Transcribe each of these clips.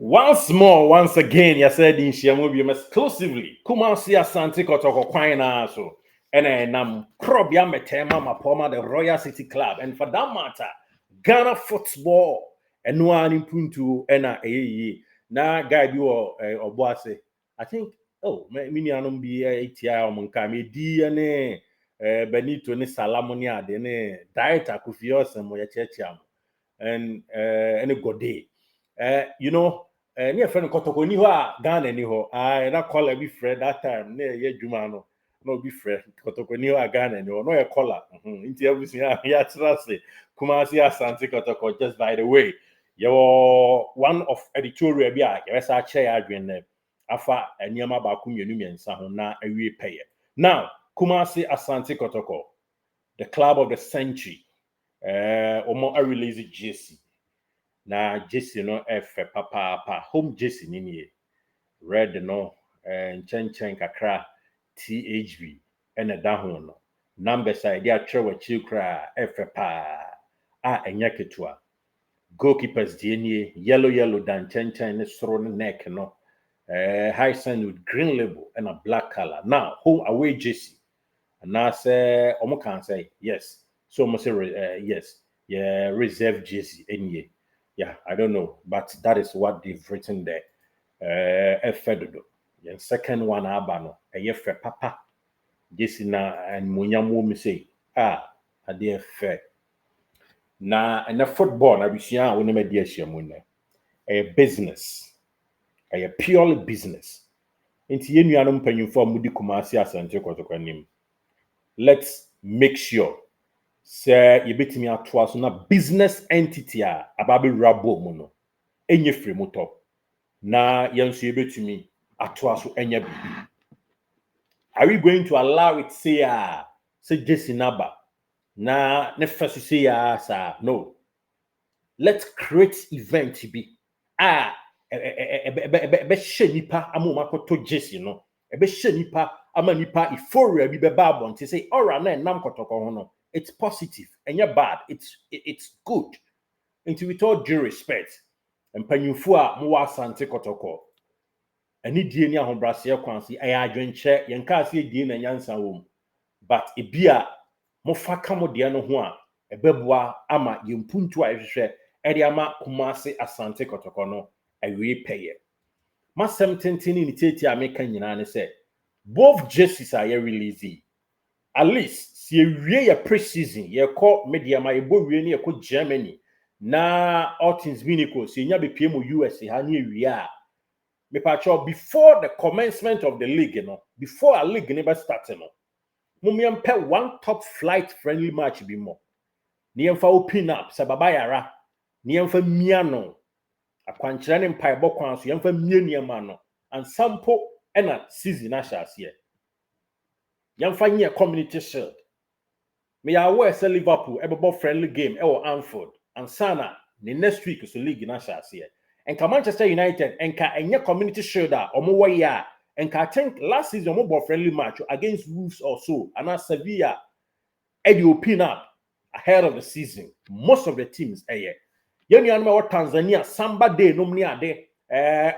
Once again, you said in Shiamubium exclusively. Kumasi Asante Kotoko Quina so. And I'm Krobia Metema Mapoma, the Royal City Club. And for that matter, Ghana football and one in Puntu and a na guide you or boase. I think, oh, mini anum be a ATI or Munkami DNA Benito ni Salamonia, dene diet akufios and Moya Checham and any good day. You know, near friend Kotoko ni ho a Ghana ni ho. I na call a be friend that time. Ne ye juma no be friend Kotoko ni ho a Ghana ni ho. No ye caller. Inti everything ya trust. Kumasi Asante Kotoko. Just by the way, you one of editorial bi a you sa share adwen na afa eniyama ba ku mienu miensa ho na awie peye. Now, Kumasi Asante Kotoko, the club of the century. Omo a release JC. Na Jesse no efe papa home Jesse nini red no chen kakra THB ene da ho no number side dia trewe chikra efe pa a enya ketua goalkeepers die yellow dan chen ne soro ne neck no high sign with green label and a black color. Now home away Jesse and I say omo can say yes, so omo say yes, yeah, reserve Jesse any. Yeah, I don't know, but that is what they've written there. Efedodo. The second one, Abano, a yefe papa. Jesina and Munyamu me say, a dear fair. Na and the football, I be sure when me dear Shamune. A business, a purely business. Inti yenu anum penyu for Mudi Kumasi Asante Kotoko. Let's make sure. Say you bet me at twice na business entity ababe rabo mono enye free moto na yenso you bet me at twice enya bibi. Are we going to allow it say Jesse Naba na ne first say sa no. Let's create event be be shenipa amoma koto Jesse no be shenipa amanipa euphoria bi be babon to say ora na nam kotoko ho no. It's positive and you're bad. It's good. And with all due respect, and Panyufu Moa Sante Kotoko. And ni die ni ahombrase kwansi adwenche yenka ase die na nyansa wom. But ebia mo faka mo de no ho a ebeboa ama yempuntu a ehwehwe e de ama Kumasi Asante Kotoko no awie peye. Masem tentini ni teti ameka nyina ne se both jerseys are released. At least see a pre-season ye call media my ebo we ne ye Germany na all things biniko see nya be PM US ha ne we a me patcho before the commencement of the league before a league never started mumyam pe one top flight friendly match be more ne yemfa open up sababa yara ne yemfa miano akwankyere ne mpai bokwan so yemfa mienu ma no and sample na season ashas here yemfa nye community shield. Me aware say Liverpool ebebo friendly game Anfield and Sana the next week is the league na shas here. And Manchester United and enye community shield omo wa ya and I think last season omo friendly match against Wolves or so and Sevilla the open up ahead of the season. Most of the teams yenu anuma wa Tanzania Samba Day no mni ade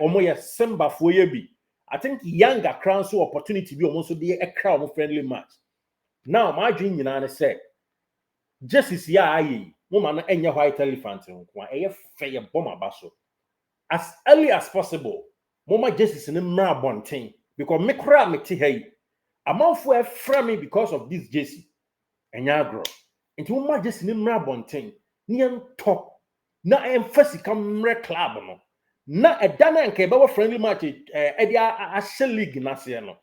omo ye Simba foye bi. I think younger crown so opportunity bi omo so dey a crown friendly match. Now, my dream you say, Justice ya aye, woman enya white elephant nko a fair bomber baso. As early as possible, mama justice in mra bonten because me kra me ti hey. Amount for frame because of this Jesse. Enya grow. Into mama justice in mra bonten, nian top. Na emphasis come mre club no. Na a dana nke be friendly match a shell league na se no.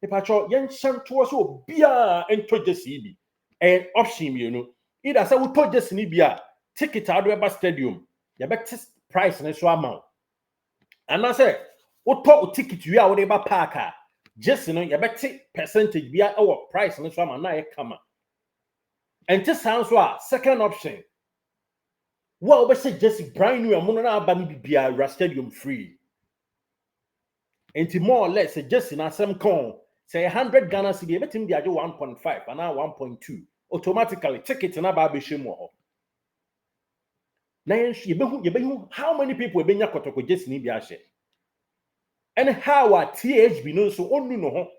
Pacho yen shanto so bia ento Jesse bi and option you know either say we to Jesse ni bia ticket out eba stadium ya bet price na so amount and I say we to ticket you a we eba park Jesse no ya bet percentage bia our price na so amount na e kama and just sounds so second option well we say Jesse brand new amono na aba ni bia stadium free and more or less Jesse na some con say 100 Ghana cedi betim di ajo 1.5 and now 1.2 automatically ticket na ba be shemu ho na yebehu how many people ebenya Kotoko jersey ni bi ahye and how a THB no so onu no ho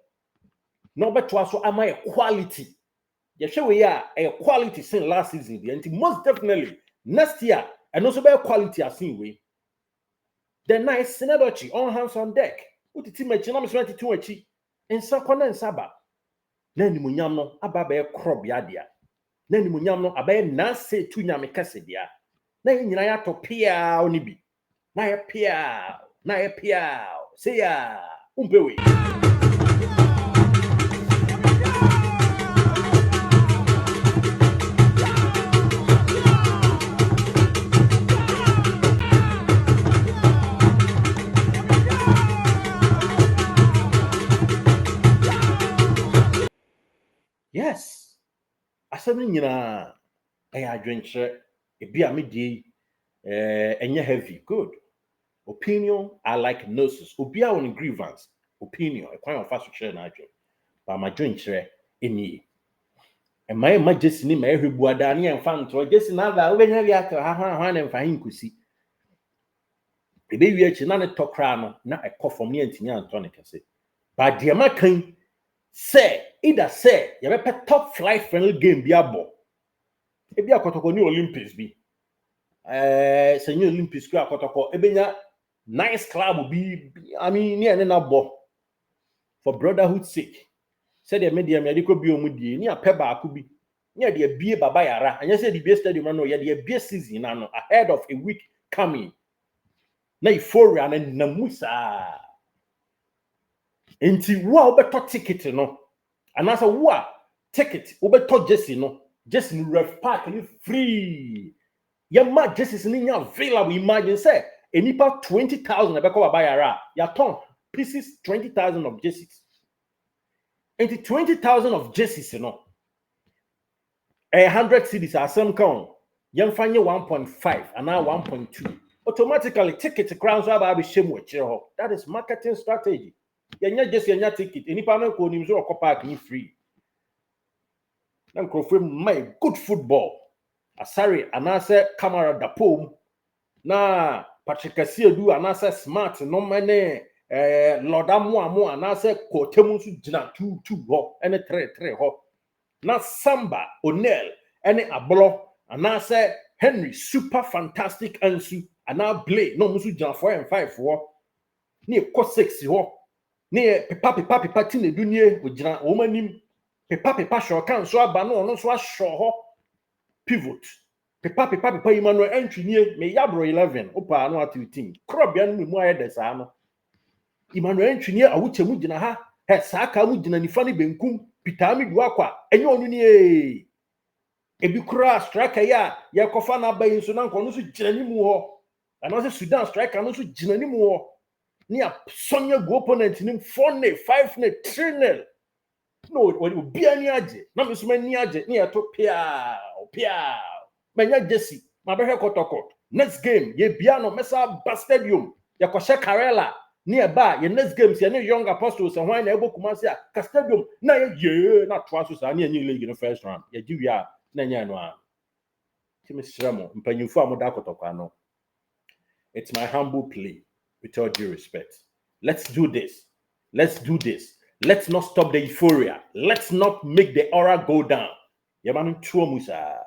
no beto so ama quality ye hwe we a quality sin last season bi and most definitely next year and also be quality asin we the nice Senadochi on hands on deck utiti machi na mesema titu achi ensa kona nsaba na nimunyam no aba be krob ya dia na nimunyam no aba na se tu nyame kase dia na nyina ya to pia oni bi na ya pia say ya umpewe. Yes, asemi nyina adwenche ebi a medie enye heavy good opinion I like nurses obi a on grievance opinion e kwan of fast share na adwen ba ma dwenche eni e mai majesty ni ma ehwebu ada na emfa nto jesi na da obenya bi aka ha na emfa hinkusi ebe wi achi na ne tokra no na ekofom ne antinya anto ne kese ba de ma kan say either say you be top flight friendly game bi abo e bi Kotoko ni Olympics bi senyo Olympics ku Kotoko ebenya nice club bi I mean ne na bo for brotherhood sake said the media me adiko bi omudie ni apeba aku bi ni de bie baba yara anya say the bie stadium no ye de bie season na no ahead of a week coming na euphoria na namusa enti wo obeto ticket no anasa wo ticket obeto jersey no jersey no ref park ni free ya ma jerseys ni nya available imagine say enipa 20,000 ebeko baba yara ya ton pieces 20,000 of jerseys enti 20,000 of jerseys no 100 cedis asem count yemfanye 1.5 and now 1.2 automatically ticket crowns aba be shemu akire. That is marketing strategy. Yenya jersey yenya ticket enipa no ko nim so park ni free na nkrofo my good football asare anase camera da pom na Patrick Asiedu anase smart no mane lodamu amu anase kotemu su gina 2 ho ene 3 ho na Samba Onel ene ablo anase Henry super fantastic ansu ana play no musu gina 4 and 5 ho ni ko 6 ho ni pepa ti na dunie ogina o manim pepa show kan so aba no so asho ho pivot pepa Emmanuel entry nie me yabro 11 opa no at 15 krobia no mu ayede saa no Emmanuel entry nie awuchemu gina ha he saaka mu gina nifa ne benkum pitami du akwa enye onu nie ebi kura striker ya kofa na bayin so na nko no so gina ni mu ho ana se Sudan striker no so gina ni mu ho ni a sonya go opponent ni 4-0 5-0 3-0 no obi ani age na me so mani age ni eto pia menya Jesse ma be Kotoko next game ye bia no mesa ba stadium ye ko she Karela ni e ba ye next game se ne young apostles and why na eboku se a stadium na ye na to aso sa na enyi league no first round ye gi wi a na nya no a timi sramo mpanyimfo amoda Kotoko ano. It's my humble plea with all due respect. Let's do this. Let's not stop the euphoria. Let's not make the aura go down. Yamanu Musa.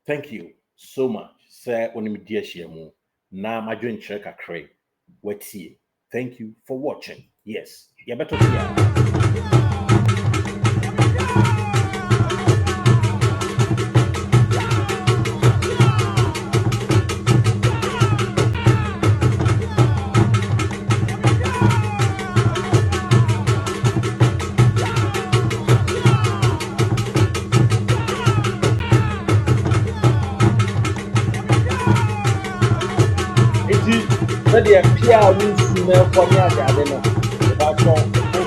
Thank you so much. Sir Onimidia Shiemu. Na majoin cheka kray. Wetie. Thank you for watching. Yes. Yabeto the Pia wins na for me ade no ba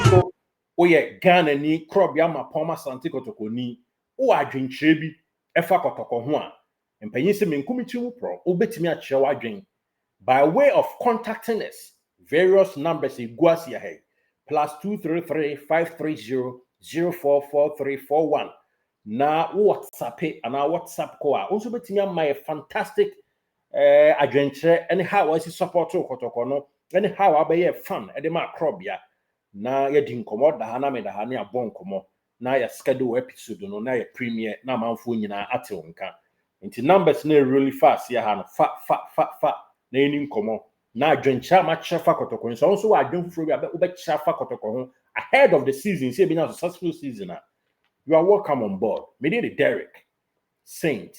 so oye Ghana ni crop ya mapoma Santi Kotoko ni o adwenkyere bi efa Kotoko ho a empanyin se menkumichi mu pro obetimi a kire wadwen by way of contacting us various numbers iguasi ahead +233 530 044341 na WhatsApp and our WhatsApp call also betimi am my fantastic adventure and how I see support Kotoko no and how I be fun e de ma crobia na ye di nkomo da ha na me da ha ne abon nkomo na ya schedule episode no na ya premiere na manfo nyina ate wonka nti numbers na really fast ya ha no fa na eni nkomo na adwencha ma chefa Kotoko so also Otumfour bi abe ube chefa Kotoko ho ahead of the season say be na successful season. You are welcome on board. Medini Derek, Saint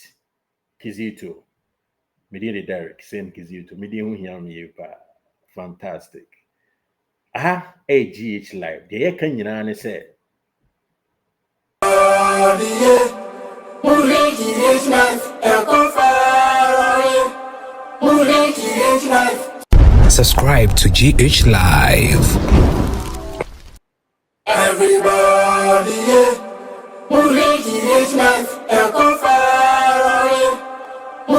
Kizito. Medini Derek, Saint Kizito. Medini Hunyam fantastic. Aha, AGH Live. The can you say? Subscribe to GH Live. Everybody, GH Live,